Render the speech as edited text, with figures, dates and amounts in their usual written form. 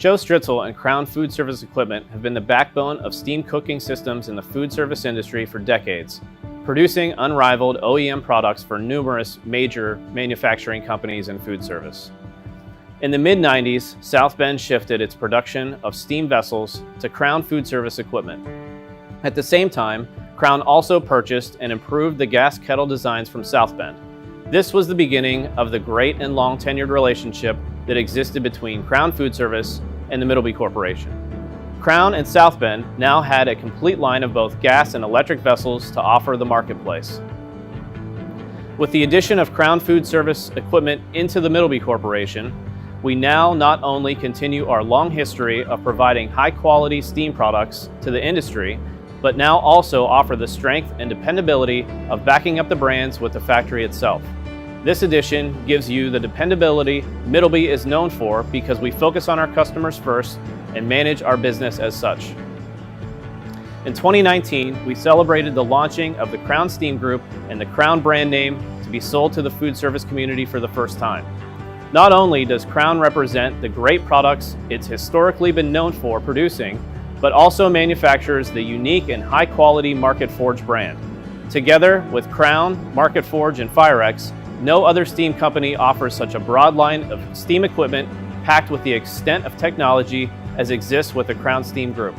Joe Stritzel and Crown Food Service Equipment have been the backbone of steam cooking systems in the food service industry for decades, producing unrivaled OEM products for numerous major manufacturing companies and food service. In the mid-90s, South Bend shifted its production of steam vessels to Crown Food Service Equipment. At the same time, Crown also purchased and improved the gas kettle designs from South Bend. This was the beginning of the great and long-tenured relationship that existed between Crown Food Service and the Middleby Corporation. Crown and South Bend now had a complete line of both gas and electric vessels to offer the marketplace. With the addition of Crown Food Service Equipment into the Middleby Corporation, we now not only continue our long history of providing high-quality steam products to the industry, but now also offer the strength and dependability of backing up the brands with the factory itself. This addition gives you the dependability Middleby is known for because we focus on our customers first and manage our business as such. In 2019, we celebrated the launching of the Crown Steam Group and the Crown brand name to be sold to the food service community for the first time. Not only does Crown represent the great products it's historically been known for producing, but also manufactures the unique and high-quality Market Forge brand. Together with Crown, Market Forge, and Firex, no other steam company offers such a broad line of steam equipment packed with the extent of technology as exists with the Crown Steam Group.